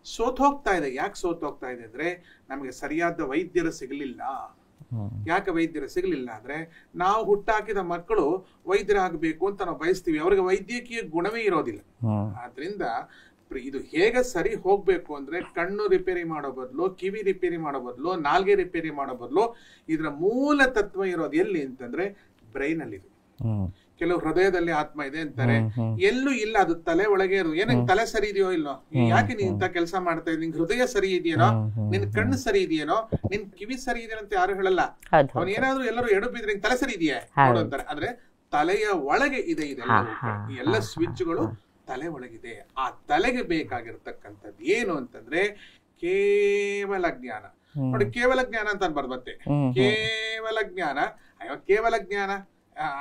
ಸೋತ್ ಹೋಗ್ತಾ ಇದೆ. ಯಾಕೆ ಸೋತ್ ಹೋಗ್ತಾ ಇದೆ ಅಂದ್ರೆ, ನಮಗೆ ಸರಿಯಾದ ವೈದ್ಯರು ಸಿಗಲಿಲ್ಲ. ಯಾಕೆ ವೈದ್ಯರು ಸಿಗಲಿಲ್ಲ ಅಂದ್ರೆ, ನಾವು ಹುಟ್ಟಾಕಿದ ಮಕ್ಕಳು ವೈದ್ಯರಾಗಬೇಕು ಅಂತ ನಾವು ಬಯಸ್ತೀವಿ, ಅವ್ರಿಗೆ ವೈದ್ಯಕೀಯ ಗುಣವೇ ಇರೋದಿಲ್ಲ. ಆದ್ರಿಂದ ಇದು ಹೇಗೆ ಸರಿ ಹೋಗ್ಬೇಕು ಅಂದ್ರೆ, ಕಣ್ಣು ರಿಪೇರಿ ಮಾಡೋ ಬದಲು, ಕಿವಿ ರಿಪೇರಿ ಮಾಡೋ ಬದಲು, ನಾಲ್ಗೆ ರಿಪೇರಿ ಮಾಡೋ ಬದಲು, ಇದರ ಮೂಲ ತತ್ವ ಇರೋದು ಎಲ್ಲಿ ಅಂತಂದ್ರೆ ಬ್ರೈನ್ ಅಲ್ಲಿ. ಕೆಲವು ಹೃದಯದಲ್ಲಿ ಆತ್ಮ ಇದೆ ಅಂತಾರೆ, ಎಲ್ಲೂ ಇಲ್ಲ, ಅದು ತಲೆ ಒಳಗೆ ಇರೋದು. ಏನಕ್ಕೆ ತಲೆ ಸರಿ ಇದೆಯೋ ಇಲ್ಲೋ, ಯಾಕೆ ನೀನ್ ಇಂತ ಕೆಲಸ ಮಾಡ್ತಾ ಇದ್ದೀನಿ, ನಿನ್ ಹೃದಯ ಸರಿ ಇದೆಯೇನೋ, ನಿನ್ ಕಣ್ಣು ಸರಿ ಇದೆಯೇನೋ, ನಿನ್ ಕಿವಿ ಸರಿ ಇದೆಯೋ ಅಂತ ಯಾರು ಹೇಳಲ್ಲ. ಅವ್ನು ಏನಾದ್ರು ಎಲ್ಲರೂ ಎಡು ಬಿದ್ರೆ ತಲೆ ಸರಿ ಇದೆಯಾ ನೋಡು ಅಂತಾರೆ. ಆದ್ರೆ ತಲೆಯ ಒಳಗೆ ಇದೆ ಎಲ್ಲ ಸ್ವಿಚ್ಗಳು ತಲೆ ಒಳಗಿದೆ. ಆ ತಲೆಗೆ ಬೇಕಾಗಿರ್ತಕ್ಕಂಥದ್ದು ಏನು ಅಂತಂದ್ರೆ ಕೇವಲ ಜ್ಞಾನ. ನೋಡಿ, ಕೇವಲ ಜ್ಞಾನ ಅಂತ ಅನ್ಬಾರ್ದು. ಮತ್ತೆ ಕೇವಲ ಜ್ಞಾನ, ಕೇವಲ ಜ್ಞಾನ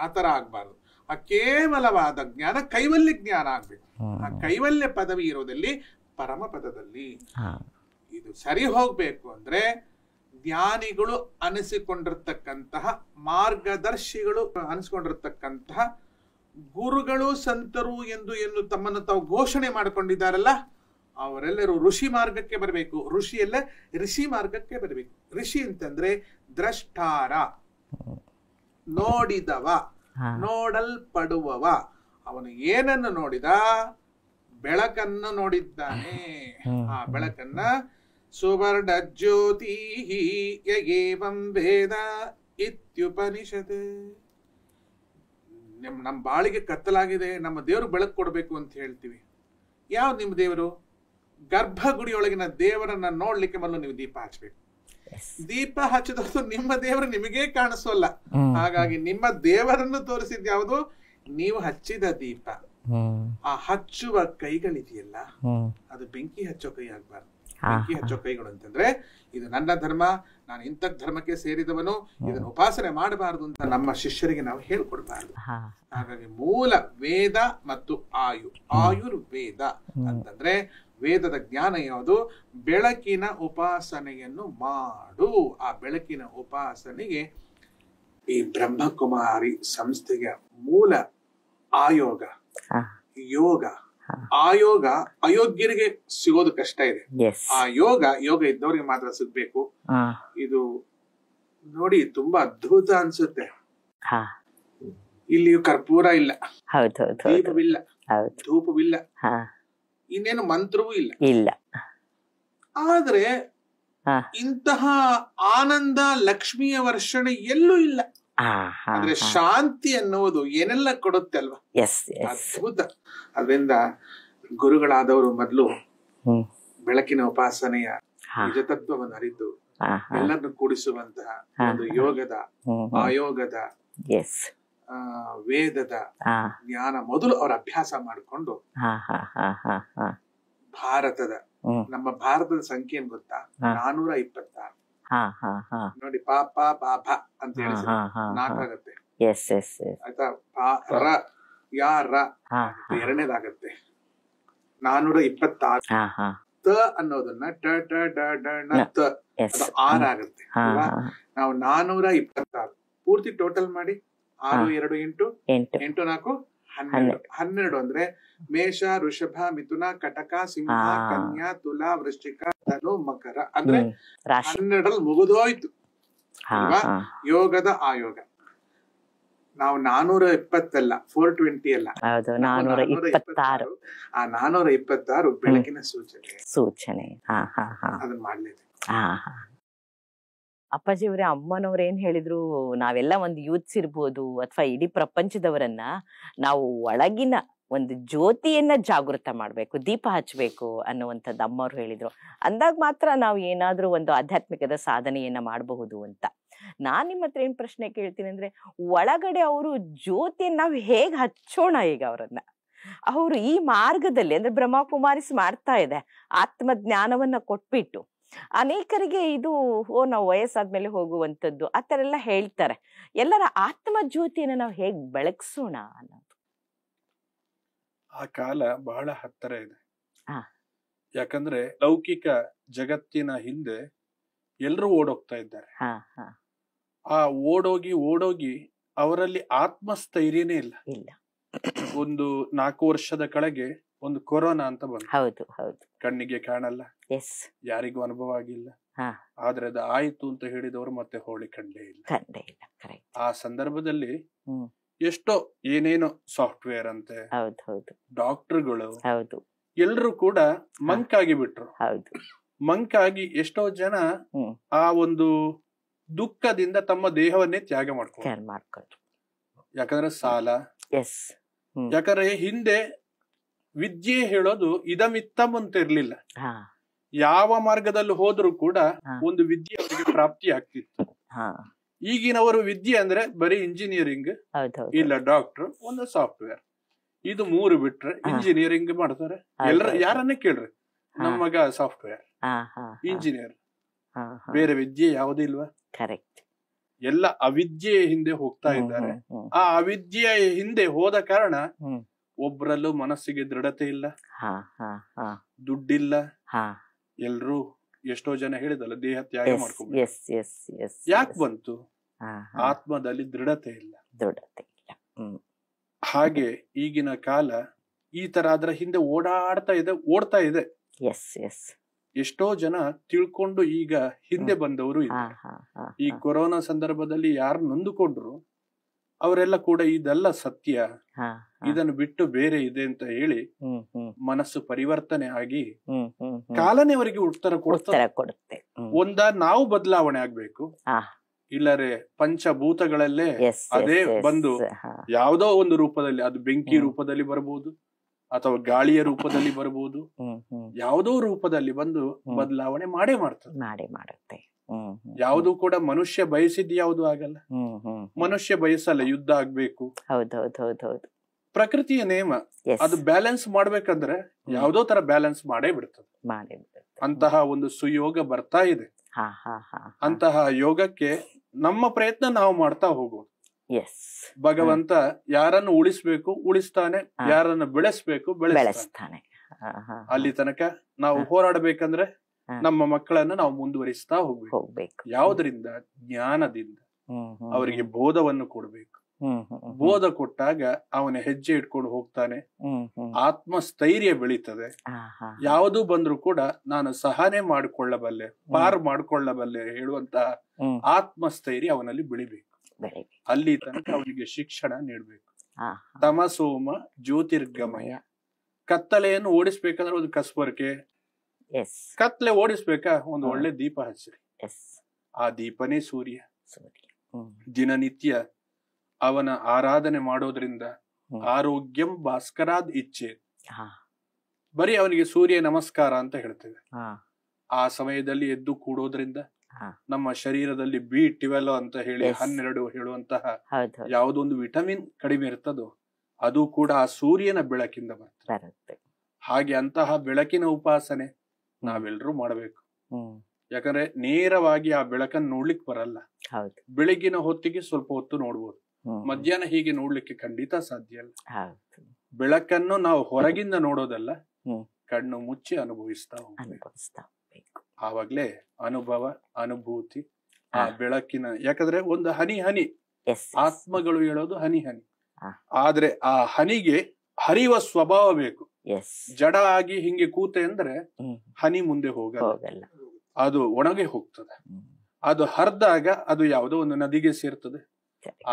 ಆತರ ಆಗ್ಬಾರ್ದು. ಆ ಕೇವಲವಾದ ಜ್ಞಾನ ಕೈವಲ್ಯ ಜ್ಞಾನ ಆಗ್ಬೇಕು. ಆ ಕೈವಲ್ಯ ಪದವಿ ಇರೋದಲ್ಲಿ ಪರಮ ಪದದಲ್ಲಿ. ಇದು ಸರಿ ಹೋಗ್ಬೇಕು ಅಂದ್ರೆ ಜ್ಞಾನಿಗಳು ಅನಿಸಿಕೊಂಡಿರ್ತಕ್ಕಂತಹ, ಮಾರ್ಗದರ್ಶಿಗಳು ಅನಿಸ್ಕೊಂಡಿರ್ತಕ್ಕಂತಹ ಗುರುಗಳು, ಸಂತರು ಎಂದು ತಮ್ಮನ್ನು ತಾವು ಘೋಷಣೆ ಮಾಡಿಕೊಂಡಿದ್ದಾರಲ್ಲ, ಅವರೆಲ್ಲರೂ ಋಷಿ ಮಾರ್ಗಕ್ಕೆ ಬರಬೇಕು. ಋಷಿಯಲ್ಲ, ಋಷಿ ಮಾರ್ಗಕ್ಕೆ ಬರಬೇಕು. ಋಷಿ ಅಂತಂದ್ರೆ ದ್ರಷ್ಟಾರ, ನೋಡಿದವ, ನೋಡಲ್ಪಡುವವ. ಅವನು ಏನನ್ನು ನೋಡಿದ? ಬೆಳಕನ್ನು ನೋಡಿದ್ದಾನೆ. ಆ ಬೆಳಕನ್ನ ಸುವರ್ಣ ಜ್ಯೋತಿ ಯಗೇವಂ ವೇದ ಇತ್ಯುಪನಿಷತ್. ನಮ್ಮ ಬಾಳಿಗೆ ಕತ್ತಲಾಗಿದೆ, ನಮ್ಮ ದೇವರು ಬೆಳಕು ಕೊಡಬೇಕು ಅಂತ ಹೇಳ್ತೀವಿ. ಯಾವ ನಿಮ್ಮ ದೇವರು? ಗರ್ಭಗುಡಿಯೊಳಗಿನ ದೇವರನ್ನ ನೋಡ್ಲಿಕ್ಕೆ ಮೊದಲು ನೀವು ದೀಪ ಹಚ್ಚಬೇಕು. ದೀಪ ಹಚ್ಚಿದವರು ನಿಮ್ಮ ದೇವರು ನಿಮಗೇ ಕಾಣಿಸೋಲ್ಲ. ಹಾಗಾಗಿ ನಿಮ್ಮ ದೇವರನ್ನು ತೋರಿಸಿದ ಯಾವುದು? ನೀವು ಹಚ್ಚಿದ ದೀಪ. ಆ ಹಚ್ಚುವ ಕೈಗಳಿದೆಯಲ್ಲ, ಅದು ಬೆಂಕಿ ಹಚ್ಚೋ ಕೈ ಆಗ್ಬಾರ್ದು. ಬೆಂಕಿ ಹಚ್ಚೋ ಕೈಗಳು ಅಂತಂದ್ರೆ, ಇದು ನನ್ನ ಧರ್ಮ, ನಾನು ಇಂಥ ಧರ್ಮಕ್ಕೆ ಸೇರಿದವನು, ಇದನ್ನು ಉಪಾಸನೆ ಮಾಡಬಾರದು ಅಂತ ನಮ್ಮ ಶಿಷ್ಯರಿಗೆ ನಾವು ಹೇಳ್ಕೊಡ್ಬಾರ್ದು. ಹಾಗಾಗಿ ಮೂಲ ವೇದ ಮತ್ತು ಆಯುರ್ವೇದ ಅಂತಂದ್ರೆ ವೇದದ ಜ್ಞಾನ ಯಾವುದು? ಬೆಳಕಿನ ಉಪಾಸನೆಯನ್ನು ಮಾಡು. ಆ ಬೆಳಕಿನ ಉಪಾಸನೆಗೆ ಈ ಬ್ರಹ್ಮಕುಮಾರಿ ಸಂಸ್ಥೆಗೆ ಮೂಲ ಆಯೋಗ, ಯೋಗ. ಆಯೋಗ ಅಯೋಗ್ಯರಿಗೆ ಸಿಗೋದು ಕಷ್ಟ ಇದೆ. ಆ ಯೋಗ ಇದ್ದವರಿಗೆ ಮಾತ್ರ ಸಿಗ್ಬೇಕು. ಇದು ನೋಡಿ ತುಂಬಾ ಅದ್ಭುತ ಅನ್ಸುತ್ತೆ. ಇಲ್ಲಿ ಕರ್ಪೂರ ಇಲ್ಲ, ದೀಪವಿಲ್ಲ, ಹೌದು. ಧೂಪವಿಲ್ಲ, ಹಾ ಇನ್ನೇನು ಮಂತ್ರವೂ ಇಲ್ಲ. ಇಲ್ಲ. ಆದ್ರೆ ಹಾ ಇಂತಹ ಆನಂದ, ಲಕ್ಷ್ಮಿಯ ವರ್ಷಣೆ ಎಲ್ಲೂ ಇಲ್ಲ. ಹಾ ಹಾ ಆದ್ರೆ ಶಾಂತಿ ಅನ್ನುವುದು ಏನೆಲ್ಲ ಕೊಡುತ್ತೆ ಅಲ್ವಾ, ಎಸ್ ಎಸ್. ಅದ್ಭುತ. ಅದರಿಂದ ಗುರುಗಳಾದವರು ಮೊದಲು ಹ್ಮ್ ಬೆಳಕಿನ ಉಪಾಸನೆಯ ಹಾ ನಿಜತತ್ವವನ್ನು ಅರಿತು ಹಾ ಹಾ ಎಲ್ಲರನ್ನು ಕೂಡಿಸುವಂತಹ ಒಂದು ಯೋಗದ, ಆಯೋಗದ, ಎಸ್ ವೇದದ ಹಾ ಜ್ಞಾನ ಮೊದಲು ಅವರ ಅಭ್ಯಾಸ ಮಾಡಿಕೊಂಡು ಹಾ ಹಾ ಹಾ ಹಾ ಹಾ ಭಾರತದ, ನಮ್ಮ ಭಾರತದ ಸಂಖ್ಯೆ ಏನ್ ಗೊತ್ತಾ, 426. ಹಾ ಹಾ ಹಾ ನೋಡಿ, ಪಾಪ ಬಾಭ ಅಂತ ಹೇಳಿ 4 ಆಗತ್ತೆ. Yes yes yes. ಆಯ್ತಾ, ರ ಯಾ ರ ಎರಡನೇದಾಗತ್ತೆ. 426. ಹಾ ಹಾ ತ ಅನ್ನೋದನ್ನ ಟ ಟ ಡ ಡ ಣ ತ, ಅದು 6 ಆಗುತ್ತೆ. ನಾವು 426 ಪೂರ್ತಿ ಟೋಟಲ್ ಮಾಡಿ 6 2 8 8 4 12. 12 ಅಂದ್ರೆ ಮೇಷ, ವೃಷಭ, ಮಿಥುನ, ಕಟಕ, ಸಿಂಹ, ಕನ್ಯಾ, ತುಲಾ, ವೃಶ್ಚಿಕ, ಧನು, ಮಕರ. ಅಂದ್ರೆ 12ರಲ್ಲಿ ಮುಗಿದೋಯ್ತು ಅಲ್ವಾ ಯೋಗದ ಆಯೋಗ. ನಾವು 420 ಅಲ್ಲ, 420 ಅಲ್ಲ, 426. ಆ 426 ಬೆಳಕಿನ ಸೂಚನೆ. ಅದನ್ನ ಮಾಡ್ಲೇಬೇಕು. ಅಪ್ಪಾಜಿ ಅವರೇ, ಅಮ್ಮನವ್ರು ಏನ್ ಹೇಳಿದ್ರು, ನಾವೆಲ್ಲ ಒಂದು ಯೂತ್ಸ್ ಇರ್ಬೋದು ಅಥವಾ ಇಡೀ ಪ್ರಪಂಚದವರನ್ನ ನಾವು ಒಳಗಿನ ಒಂದು ಜ್ಯೋತಿಯನ್ನ ಜಾಗೃತ ಮಾಡ್ಬೇಕು, ದೀಪ ಹಚ್ಬೇಕು ಅನ್ನುವಂಥದ್ದು ಅಮ್ಮವ್ರು ಹೇಳಿದ್ರು. ಅಂದಾಗ ಮಾತ್ರ ನಾವು ಏನಾದ್ರೂ ಒಂದು ಆಧ್ಯಾತ್ಮಿಕದ ಸಾಧನೆಯನ್ನ ಮಾಡಬಹುದು ಅಂತ. ನಾನ್ ನಿಮ್ಮ ಹತ್ರ ಏನ್ ಪ್ರಶ್ನೆ ಕೇಳ್ತೀನಿ ಅಂದ್ರೆ, ಒಳಗಡೆ ಅವರು ಜ್ಯೋತಿಯನ್ನ ನಾವು ಹೇಗ್ ಹಚ್ಚೋಣ? ಈಗ ಅವರು ಈ ಮಾರ್ಗದಲ್ಲಿ ಅಂದ್ರೆ ಬ್ರಹ್ಮಕುಮಾರಿಸ್ ಮಾಡ್ತಾ ಇದೆ, ಆತ್ಮಜ್ಞಾನವನ್ನ ಕೊಟ್ಬಿಟ್ಟು ಅನೇಕರಿಗೆ ಇದು ನಾವು ವಯಸ್ಸಾದ್ಮೇಲೆ ಹೋಗುವಂಥದ್ದು ಆ ತರ ಎಲ್ಲ ಹೇಳ್ತಾರೆ. ಎಲ್ಲರ ಆತ್ಮ ಜ್ಯೋತಿಯನ್ನ ನಾವು ಹೇಗ್ ಬೆಳಗ್ಸೋಣ ಅನ್ನೋದು. ಆ ಕಾಲ ಬಹಳ ಹತ್ತಿರ ಇದೆ. ಯಾಕಂದ್ರೆ ಲೌಕಿಕ ಜಗತ್ತಿನ ಹಿಂದೆ ಎಲ್ರೂ ಓಡೋಗ್ತಾ ಇದ್ದಾರೆ. ಆ ಓಡೋಗಿ ಅವರಲ್ಲಿ ಆತ್ಮಸ್ಥೈರ್ಯನೇ ಇಲ್ಲ. ಒಂದು 4 ವರ್ಷದ ಕೆಳಗೆ ಒಂದು ಕೊರೋನಾ ಅಂತ ಬಂತು. ಹೌದು ಹೌದು. ಕಣ್ಣಿಗೆ ಕಾಣಲ್ಲ, ಯಾರಿಗೂ ಅನುಭವ ಆಗಿಲ್ಲ. ಆದ್ರೆ ಅದು ಆಯ್ತು ಅಂತ ಹೇಳಿದವರು ಮತ್ತೆ ಹೋಳಿ ಕಂಡೇ ಇಲ್ಲ. ಆ ಸಂದರ್ಭದಲ್ಲಿ ಎಷ್ಟೋ ಏನೇನೋ ಸಾಫ್ಟ್ವೇರ್ ಅಂತೆ, ಡಾಕ್ಟರ್ಗಳು ಎಲ್ರು ಕೂಡ ಮಂಕಾಗಿ ಬಿಟ್ರು. ಮಂಕಾಗಿ ಎಷ್ಟೋ ಜನ ಆ ಒಂದು ದುಃಖದಿಂದ ತಮ್ಮ ದೇಹವನ್ನೇ ತ್ಯಾಗ ಮಾಡ್ಕೊಂಡ್ರು. ಯಾಕಂದ್ರೆ ಸಾಲ, ಯಾಕಂದ್ರೆ ಹಿಂದೆ ವಿದ್ಯೆ ಹೇಳೋದು ಇದಮಿತ್ತಮ್ ಅಂತ ಇರ್ಲಿಲ್ಲ. ಯಾವ ಮಾರ್ಗದಲ್ಲಿ ಹೋದ್ರೂ ಕೂಡ ಒಂದು ವಿದ್ಯೆ ಅವರಿಗೆ ಪ್ರಾಪ್ತಿ ಆಗ್ತಿತ್ತು. ಈಗಿನವರು ವಿದ್ಯೆ ಅಂದ್ರೆ ಬರೀ ಇಂಜಿನಿಯರಿಂಗ್, ಇಲ್ಲ ಡಾಕ್ಟರ್, ಒಂದು ಸಾಫ್ಟ್ವೇರ್, ಇದು 3 ಬಿಟ್ರೆ ಇಂಜಿನಿಯರಿಂಗ್ ಮಾಡ್ತಾರೆ. ಯಾರನ್ನೇ ಕೇಳ್ರಿ, ನಮ್ಮ ಮಗ ಸಾಫ್ಟ್ವೇರ್ ಇಂಜಿನಿಯರ್, ಬೇರೆ ವಿದ್ಯೆ ಯಾವುದೂ ಇಲ್ವಾ? ಎಲ್ಲ ಅವಿದ್ಯೆಯ ಹಿಂದೆ ಹೋಗ್ತಾ ಇದ್ದಾರೆ. ಆ ಅವಿದ್ಯೆಯ ಹಿಂದೆ ಹೋದ ಕಾರಣ ಒಬ್ಬರಲ್ಲೂ ಮನಸ್ಸಿಗೆ ದೃಢತೆ ಇಲ್ಲ, ದುಡ್ಡಿಲ್ಲ. ಎಲ್ರು ಎಷ್ಟೋ ಜನ ಹೇಳಿದಲ್ಲ, ದೇಹ ತ್ಯಾಗ ಮಾಡ್ಕೋಬೇಕು. ಯಾಕೆ ಬಂತು? ಆತ್ಮದಲ್ಲಿ ದೃಢತೆ ಇಲ್ಲ. ಹಾಗೆ ಈಗಿನ ಕಾಲ ಈ ತರ ಅದರ ಹಿಂದೆ ಓಡ್ತಾ ಇದೆ. ಎಷ್ಟೋ ಜನ ತಿಳ್ಕೊಂಡು ಈಗ ಹಿಂದೆ ಬಂದವರು ಇದ್ದಾರೆ. ಈ ಕೊರೋನಾ ಸಂದರ್ಭದಲ್ಲಿ ಯಾರು ನೊಂದುಕೊಂಡ್ರು ಅವರೆಲ್ಲ ಕೂಡ ಇದೆಲ್ಲ ಸತ್ಯ, ಇದನ್ನು ಬಿಟ್ಟು ಬೇರೆ ಇದೆ ಅಂತ ಹೇಳಿ ಮನಸ್ಸು ಪರಿವರ್ತನೆ ಆಗಿ ಕಾಲನೇ ಅವರಿಗೆ ಉತ್ತರ ಕೊಡುತ್ತೆ. ನಾವು ಬದಲಾವಣೆ ಆಗ್ಬೇಕು, ಇಲ್ಲರೆ ಪಂಚಭೂತಗಳಲ್ಲೇ ಅದೇ ಬಂದು ಯಾವುದೋ ಒಂದು ರೂಪದಲ್ಲಿ, ಅದು ಬೆಂಕಿ ರೂಪದಲ್ಲಿ ಬರಬಹುದು ಅಥವಾ ಗಾಳಿಯ ರೂಪದಲ್ಲಿ ಬರಬಹುದು, ಯಾವುದೋ ರೂಪದಲ್ಲಿ ಬಂದು ಬದಲಾವಣೆ ಮಾಡುತ್ತೆ. ಯಾವುದು ಕೂಡ ಮನುಷ್ಯ ಬಯಸಿದ್ ಯಾವುದು ಆಗಲ್ಲ. ಮನುಷ್ಯ ಬಯಸಲ್ಲ ಯುದ್ಧ ಆಗ್ಬೇಕು, ಪ್ರಕೃತಿಯ ನೇಮ ಅದು ಬ್ಯಾಲೆನ್ಸ್ ಮಾಡ್ಬೇಕಂದ್ರೆ ಯಾವುದೋ ತರ ಬ್ಯಾಲೆನ್ಸ್ ಮಾಡೇ ಬಿಡ್ತದೆ. ಅಂತಹ ಒಂದು ಸುಯೋಗ ಬರ್ತಾ ಇದೆ. ಅಂತಹ ಯೋಗಕ್ಕೆ ನಮ್ಮ ಪ್ರಯತ್ನ ನಾವು ಮಾಡ್ತಾ ಹೋಗೋದು. ಭಗವಂತ ಯಾರನ್ನು ಉಳಿಸ್ತಾನೆ, ಯಾರನ್ನು ಬೆಳೆಸ್ತಾನೆ. ಅಲ್ಲಿ ತನಕ ನಾವು ಹೋರಾಡಬೇಕಂದ್ರೆ ನಮ್ಮ ಮಕ್ಕಳನ್ನ ನಾವು ಮುಂದುವರಿಸ್ತಾ ಹೋಗ್ಬೇಕು. ಯಾವುದರಿಂದ? ಜ್ಞಾನದಿಂದ. ಅವರಿಗೆ ಬೋಧವನ್ನು ಕೊಡ್ಬೇಕು. ಬೋಧ ಕೊಟ್ಟಾಗ ಅವನ ಹೆಜ್ಜೆ ಇಟ್ಕೊಂಡು ಹೋಗ್ತಾನೆ, ಆತ್ಮಸ್ಥೈರ್ಯ ಬೆಳೀತದೆ. ಯಾವುದು ಬಂದ್ರು ಕೂಡ ನಾನು ಸಹನೆ ಮಾಡಿಕೊಳ್ಳಬಲ್ಲೆ, ಪಾರ್ ಮಾಡಿಕೊಳ್ಳಬಲ್ಲೆ ಹೇಳುವಂತಹ ಆತ್ಮಸ್ಥೈರ್ಯ ಅವನಲ್ಲಿ ಬೆಳಿಬೇಕು. ಅಲ್ಲಿ ತನಕ ಅವನಿಗೆ ಶಿಕ್ಷಣ ನೀಡಬೇಕು. ತಮಸೋಮ ಜ್ಯೋತಿರ್ಗಮಯ. ಕತ್ತಲೆಯನ್ನು ಓಡಿಸ್ಬೇಕಂದ್ರೆ ಒಂದು ಕಸ್ಬರ್ಕೆ, ಕತ್ಲೆ ಓಡಿಸ್ಬೇಕಾ ಒಂದು ಒಳ್ಳೆ ದೀಪ ಹಚ್ಚಿರಿ. ಆ ದೀಪನೇ ಸೂರ್ಯ. ದಿನನಿತ್ಯ ಅವನ ಆರಾಧನೆ ಮಾಡೋದ್ರಿಂದ ಆರೋಗ್ಯಂ ಭಾಸ್ಕರಾದ್ ಇಚ್ಛೆ. ಬರೀ ಅವನಿಗೆ ಸೂರ್ಯ ನಮಸ್ಕಾರ ಅಂತ ಹೇಳ್ತೇವೆ. ಆ ಸಮಯದಲ್ಲಿ ಎದ್ದು ಕೂಡೋದ್ರಿಂದ ನಮ್ಮ ಶರೀರದಲ್ಲಿ B12 ಅಂತ ಹೇಳಿ 12 ಹೇಳುವಂತಹ ಯಾವುದೊಂದು ವಿಟಮಿನ್ ಕಡಿಮೆ ಇರ್ತದೋ ಅದು ಕೂಡ ಆ ಸೂರ್ಯನ ಬೆಳಕಿಂದ ಬರ್ತದೆ. ಹಾಗೆ ಅಂತಹ ಬೆಳಕಿನ ಉಪಾಸನೆ ನಾವೆಲ್ಲರೂ ಮಾಡಬೇಕು. ಯಾಕಂದ್ರೆ ನೇರವಾಗಿ ಆ ಬೆಳಕನ್ನು ನೋಡ್ಲಿಕ್ಕೆ ಬರಲ್ಲ. ಬೆಳಗಿನ ಹೊತ್ತಿಗೆ ಸ್ವಲ್ಪ ಹೊತ್ತು ನೋಡ್ಬೋದು, ಮಧ್ಯಾಹ್ನ ಹೀಗೆ ನೋಡ್ಲಿಕ್ಕೆ ಖಂಡಿತ ಸಾಧ್ಯ ಅಲ್ಲ. ಬೆಳಕನ್ನು ನಾವು ಹೊರಗಿಂದ ನೋಡೋದಲ್ಲ, ಕಣ್ಣು ಮುಚ್ಚಿ ಅನುಭವಿಸ್ತಾ ಹೋಗ್ಬೇಕು. ಆವಾಗ್ಲೇ ಅನುಭವ ಅನುಭೂತಿ ಆ ಬೆಳಕಿನ. ಯಾಕಂದ್ರೆ ಒಂದು ಹನಿ ಹನಿ ಆತ್ಮಗಳು ಹೇಳೋದು ಹನಿ ಹನಿ, ಆದ್ರೆ ಆ ಹನಿಗೆ ಹರಿಯುವ ಸ್ವಭಾವ ಬೇಕು. ಜಡ ಆಗಿ ಹಿಂಗೆ ಕೂತೆ ಅಂದ್ರೆ ಹನಿ ಮುಂದೆ ಹೋಗಲ್ಲ, ಅದು ಒಣಗಿ ಹೋಗ್ತದೆ. ಅದು ಹರಿದಾಗ ಅದು ಯಾವುದೋ ಒಂದು ನದಿಗೆ ಸೇರ್ತದೆ,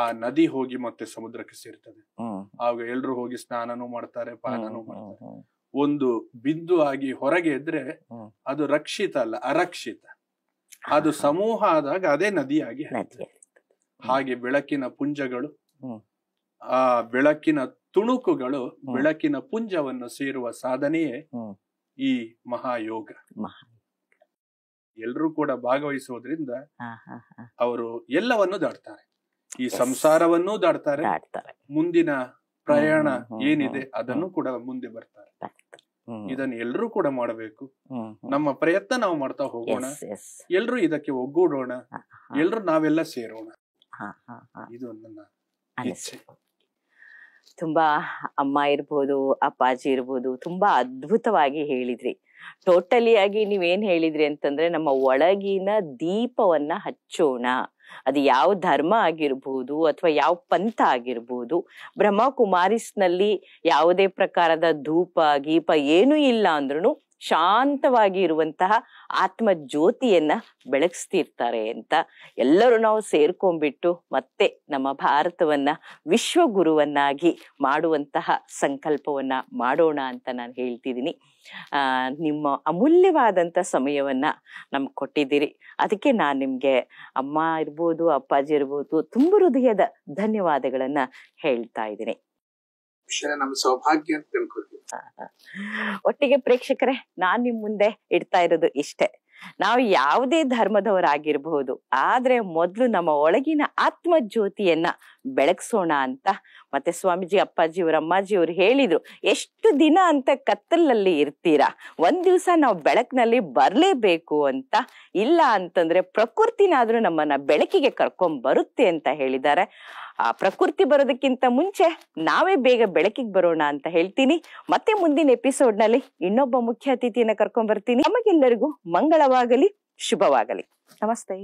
ಆ ನದಿ ಹೋಗಿ ಮತ್ತೆ ಸಮುದ್ರಕ್ಕೆ ಸೇರ್ತದೆ. ಆಗ ಎಲ್ರು ಹೋಗಿ ಸ್ನಾನನೂ ಮಾಡ್ತಾರೆ, ಪಾನನೂ ಮಾಡ್ತಾರೆ. ಒಂದು ಬಿಂದು ಆಗಿ ಹೊರಗೆ ಇದ್ರೆ ಅದು ರಕ್ಷಿತ ಅಲ್ಲ, ಅರಕ್ಷಿತ. ಅದು ಸಮೂಹ ಆದಾಗ ಅದೇ ನದಿಯಾಗಿ ಹಾಗೆ ಬೆಳಕಿನ ಪುಂಜಗಳು, ಆ ಬೆಳಕಿನ ತುಣುಕುಗಳು ಬೆಳಕಿನ ಪುಂಜವನ್ನು ಸೇರುವ ಸಾಧನೆಯೇ ಈ ಮಹಾಯೋಗ. ಎಲ್ರೂ ಕೂಡ ಭಾಗವಹಿಸುವುದರಿಂದ ಅವರು ಎಲ್ಲವನ್ನೂ ದಾಟ್ತಾರೆ, ಈ ಸಂಸಾರವನ್ನೂ ದಾಟ್ತಾರೆ, ಮುಂದಿನ ಪ್ರಯಾಣ ಏನಿದೆ ಅದನ್ನು ಕೂಡ ಮುಂದೆ ಬರ್ತಾರೆ. ಇದನ್ನು ಎಲ್ರೂ ಕೂಡ ಮಾಡಬೇಕು. ನಮ್ಮ ಪ್ರಯತ್ನ ನಾವು ಮಾಡ್ತಾ ಹೋಗೋಣ, ಎಲ್ರೂ ಇದಕ್ಕೆ ಒಗ್ಗೂಡೋಣ, ಎಲ್ರೂ ನಾವೆಲ್ಲ ಸೇರೋಣ. ಇದು ನನ್ನ ಇಚ್ಛೆ. ತುಂಬಾ ಅಮ್ಮ ಇರ್ಬೋದು, ಅಪ್ಪಾಜಿ ಇರ್ಬೋದು, ತುಂಬಾ ಅದ್ಭುತವಾಗಿ ಹೇಳಿದ್ರಿ. ಟೋಟಲಿ ಆಗಿ ನೀವೇನ್ ಹೇಳಿದ್ರಿ ಅಂತಂದ್ರೆ, ನಮ್ಮ ಒಳಗಿನ ದೀಪವನ್ನ ಹಚ್ಚೋಣ. ಅದು ಯಾವ ಧರ್ಮ ಆಗಿರ್ಬೋದು ಅಥವಾ ಯಾವ ಪಂಥ ಆಗಿರ್ಬೋದು. ಬ್ರಹ್ಮಕುಮಾರಿಸ್ನಲ್ಲಿ ಯಾವುದೇ ಪ್ರಕಾರದ ಧೂಪ ಗೀಪ ಏನೂ ಇಲ್ಲ ಅಂದ್ರೂ ಶಾಂತವಾಗಿ ಇರುವಂತಹ ಆತ್ಮ ಜ್ಯೋತಿಯನ್ನ ಬೆಳಗಿಸ್ತಿರ್ತಾರೆ ಅಂತ ಎಲ್ಲರೂ ನಾವು ಸೇರ್ಕೊಂಡ್ಬಿಟ್ಟು ಮತ್ತೆ ನಮ್ಮ ಭಾರತವನ್ನ ವಿಶ್ವಗುರುವನ್ನಾಗಿ ಮಾಡುವಂತಹ ಸಂಕಲ್ಪವನ್ನ ಮಾಡೋಣ ಅಂತ ನಾನು ಹೇಳ್ತಿದ್ದೀನಿ. ನಿಮ್ಮ ಅಮೂಲ್ಯವಾದಂಥ ಸಮಯವನ್ನ ನಮ್ಗೆ ಕೊಟ್ಟಿದ್ದೀರಿ. ಅದಕ್ಕೆ ನಾನು ನಿಮ್ಗೆ ಅಮ್ಮ ಇರ್ಬೋದು, ಅಪ್ಪಾಜಿ ಇರ್ಬೋದು, ತುಂಬ ಹೃದಯದ ಧನ್ಯವಾದಗಳನ್ನ ಹೇಳ್ತಾ ಇದ್ದೀನಿ. ನಮ್ಮ ಸೌಭಾಗ್ಯ ಅಂತ ತಿಳ್ಕೊಳ್ತೀವಿ. ಒಟ್ಟಿಗೆ ಪ್ರೇಕ್ಷಕರೇ, ನಾನ್ ನಿಮ್ ಮುಂದೆ ಇಡ್ತಾ ಇರೋದು ಇಷ್ಟೇ. ನಾವು ಯಾವುದೇ ಧರ್ಮದವರಾಗಿರ್ಬಹುದು, ಆದ್ರೆ ಮೊದ್ಲು ನಮ್ಮ ಒಳಗಿನ ಆತ್ಮ ಜ್ಯೋತಿಯನ್ನ ಬೆಳಗ್ಸೋಣ ಅಂತ. ಮತ್ತೆ ಸ್ವಾಮೀಜಿ ಅಪ್ಪಾಜಿಯವ್ರ ಅಮ್ಮಾಜಿಯವ್ರು ಹೇಳಿದ್ರು, ಎಷ್ಟು ದಿನ ಅಂತ ಕತ್ತಲಲ್ಲಿ ಇರ್ತೀರಾ, ಒಂದ್ ದಿವ್ಸ ನಾವು ಬೆಳಕಿನಲ್ಲಿ ಬರ್ಲೇಬೇಕು ಅಂತ. ಇಲ್ಲ ಅಂತಂದ್ರೆ ಪ್ರಕೃತಿನಾದ್ರೂ ನಮ್ಮನ್ನ ಬೆಳಕಿಗೆ ಕರ್ಕೊಂಡ್ ಬರುತ್ತೆ ಅಂತ ಹೇಳಿದ್ದಾರೆ. ಆ ಪ್ರಕೃತಿ ಬರೋದಕ್ಕಿಂತ ಮುಂಚೆ ನಾವೇ ಬೇಗ ಬೆಳಕಿಗೆ ಬರೋಣ ಅಂತ ಹೇಳ್ತೀನಿ. ಮತ್ತೆ ಮುಂದಿನ ಎಪಿಸೋಡ್ ನಲ್ಲಿ ಇನ್ನೊಬ್ಬ ಮುಖ್ಯ ಅತಿಥಿಯನ್ನ ಕರ್ಕೊಂಡ್ ಬರ್ತೀನಿ. ನಮಗೆಲ್ಲರಿಗೂ ಮಂಗಳವಾಗಲಿ, ಶುಭವಾಗಲಿ. ನಮಸ್ತೆ.